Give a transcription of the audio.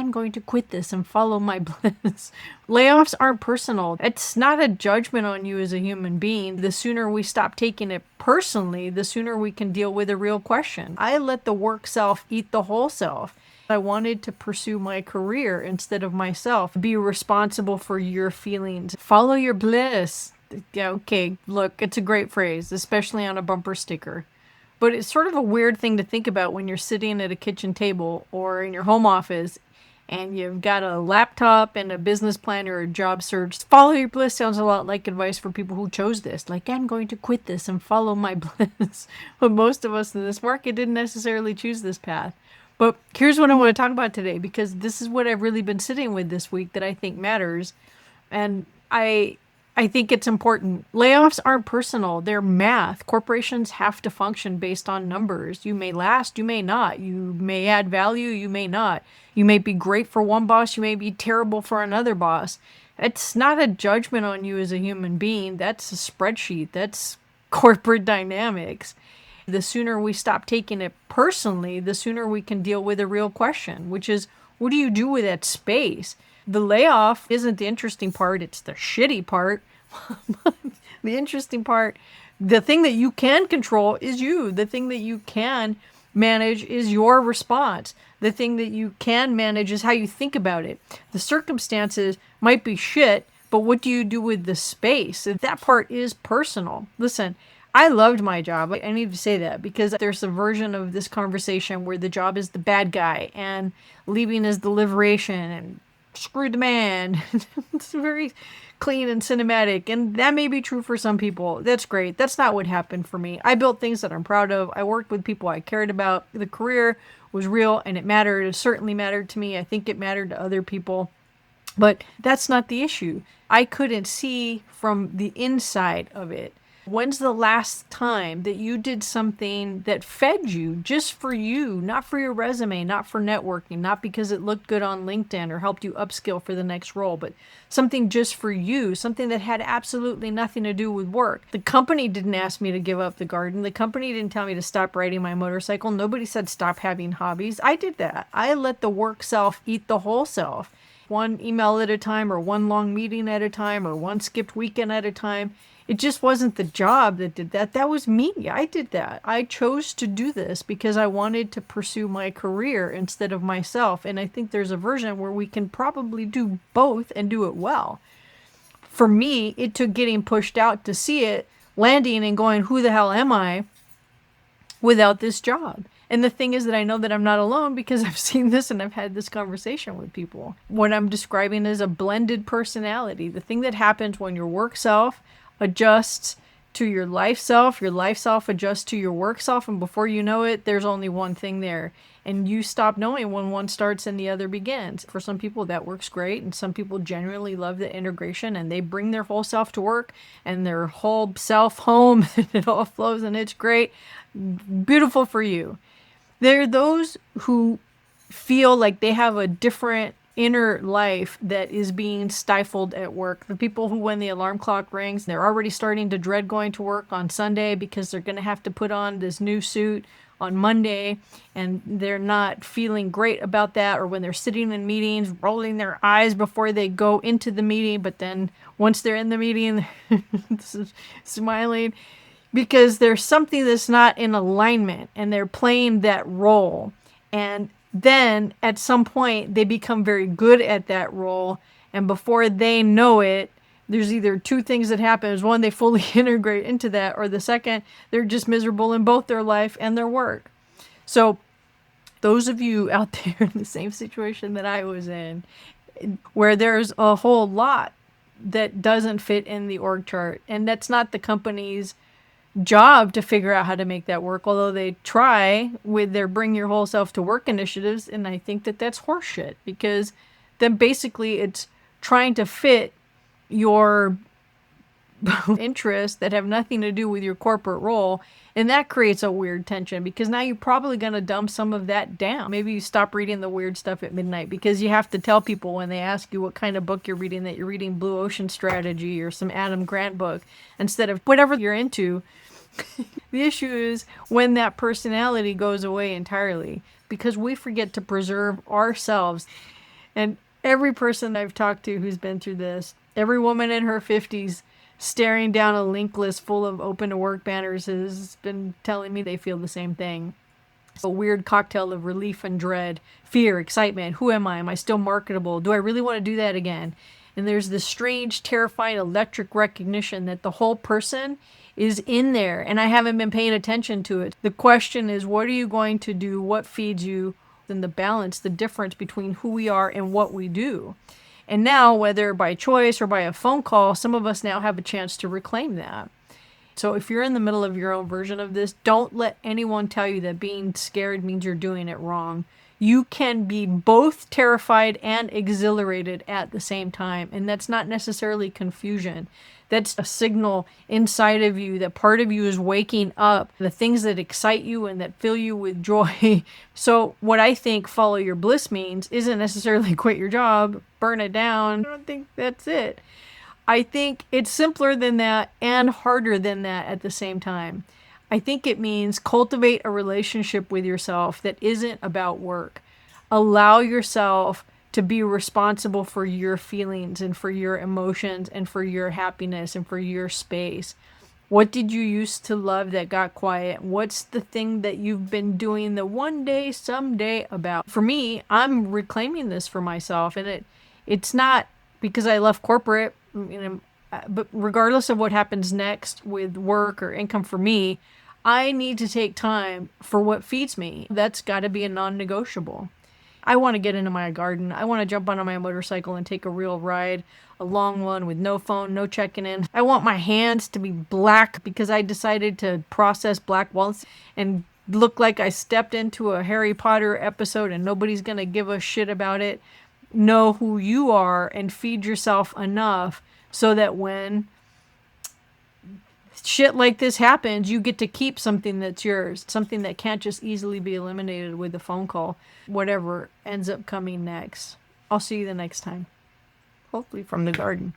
I'm going to quit this and follow my bliss. Layoffs aren't personal. It's not a judgment on you as a human being. The sooner we stop taking it personally, the sooner we can deal with a real question. I let the work self eat the whole self. I wanted to pursue my career instead of myself. Be responsible for your feelings. Follow your bliss. Yeah, okay, look, it's a great phrase, especially on a bumper sticker. But it's sort of a weird thing to think about when you're sitting at a kitchen table or in your home office and you've got a laptop and a business plan or a job search. Follow your bliss sounds a lot like advice for people who chose this. Like, I'm going to quit this and follow my bliss. But most of us in this market didn't necessarily choose this path. But here's what I want to talk about today, because this is what I've really been sitting with this week that I think matters. And I think it's important. Layoffs aren't personal. They're math. Corporations have to function based on numbers. You may last, you may not. You may add value, you may not. You may be great for one boss, you may be terrible for another boss. It's not a judgment on you as a human being. That's a spreadsheet. That's corporate dynamics. The sooner we stop taking it personally, the sooner we can deal with a real question, which is, what do you do with that space? The layoff isn't the interesting part, it's the shitty part. The interesting part, the thing that you can control is you. The thing that you can manage is your response. The thing that you can manage is how you think about it. The circumstances might be shit, but what do you do with the space? That part is personal. Listen, I loved my job. I need to say that because there's a version of this conversation where the job is the bad guy and leaving is the liberation and screw the man. It's very clean and cinematic, and that may be true for some people. That's great. That's not what happened for me. I built things that I'm proud of. I worked with people I cared about. The career was real and it mattered. It certainly mattered to me. I think it mattered to other people. But that's not the issue. I couldn't see from the inside of it. When's the last time that you did something that fed you just for you, not for your resume, not for networking, not because it looked good on LinkedIn or helped you upskill for the next role, but something just for you, something that had absolutely nothing to do with work. The company didn't ask me to give up the garden. The company didn't tell me to stop riding my motorcycle. Nobody said stop having hobbies. I did that. I let the work self eat the whole self. One email at a time, or one long meeting at a time, or one skipped weekend at a time. It just wasn't the job that did that. That was me. I did that. I chose to do this because I wanted to pursue my career instead of myself. And I think there's a version where we can probably do both and do it well. For me, it took getting pushed out to see it, landing and going, who the hell am I without this job? And the thing is that I know that I'm not alone because I've seen this and I've had this conversation with people. What I'm describing is a blended personality. The thing that happens when your work self adjusts to your life self adjusts to your work self, and before you know it, there's only one thing there. And you stop knowing when one starts and the other begins. For some people, that works great, and some people genuinely love the integration, and they bring their whole self to work and their whole self home, and it all flows, and it's great. Beautiful for you. There are those who feel like they have a different inner life that is being stifled at work. The people who, when the alarm clock rings, they're already starting to dread going to work on Sunday because they're going to have to put on this new suit on Monday, and they're not feeling great about that. Or when they're sitting in meetings, rolling their eyes before they go into the meeting, but then once they're in the meeting, smiling because there's something that's not in alignment and they're playing that role. And then at some point they become very good at that role, and before they know it, there's either two things that happen. Is one, they fully integrate into that, or the second, they're just miserable in both their life and their work. So those of you out there in the same situation that I was in, where there's a whole lot that doesn't fit in the org chart, and that's not the company's job to figure out how to make that work, although they try with their bring your whole self to work initiatives. And I think that that's horseshit, because then basically it's trying to fit your interests that have nothing to do with your corporate role, and that creates a weird tension, because now you're probably going to dumb some of that down. Maybe you stop reading the weird stuff at midnight because you have to tell people when they ask you what kind of book you're reading that you're reading Blue Ocean Strategy or some Adam Grant book instead of whatever you're into. The issue is when that personality goes away entirely, because we forget to preserve ourselves. And every person I've talked to who's been through this, every woman in her 50s staring down a link list full of open to work banners has been telling me they feel the same thing. A weird cocktail of relief and dread, fear, excitement. Who am I? Am I still marketable? Do I really want to do that again? And there's this strange, terrifying, electric recognition that the whole person is in there and I haven't been paying attention to it. The question is, what are you going to do? What feeds you? And the balance, the difference between who we are and what we do. And now, whether by choice or by a phone call, some of us now have a chance to reclaim that. So if you're in the middle of your own version of this, don't let anyone tell you that being scared means you're doing it wrong. You can be both terrified and exhilarated at the same time. And that's not necessarily confusion. That's a signal inside of you that part of you is waking up, the things that excite you and that fill you with joy. So what I think follow your bliss means isn't necessarily quit your job, burn it down. I don't think that's it. I think it's simpler than that and harder than that at the same time. I think it means cultivate a relationship with yourself that isn't about work. Allow yourself to be responsible for your feelings and for your emotions and for your happiness and for your space. What did you used to love that got quiet? What's the thing that you've been doing the one day, someday about? For me, I'm reclaiming this for myself, and it's not because I left corporate, but regardless of what happens next with work or income for me, I need to take time for what feeds me. That's got to be a non-negotiable. I want to get into my garden. I want to jump on my motorcycle and take a real ride, a long one with no phone, no checking in. I want my hands to be black because I decided to process black walnuts and look like I stepped into a Harry Potter episode and nobody's going to give a shit about it. Know who you are and feed yourself enough so that when shit like this happens, you get to keep something that's yours, something that can't just easily be eliminated with a phone call, whatever ends up coming next. I'll see you the next time, hopefully from the garden.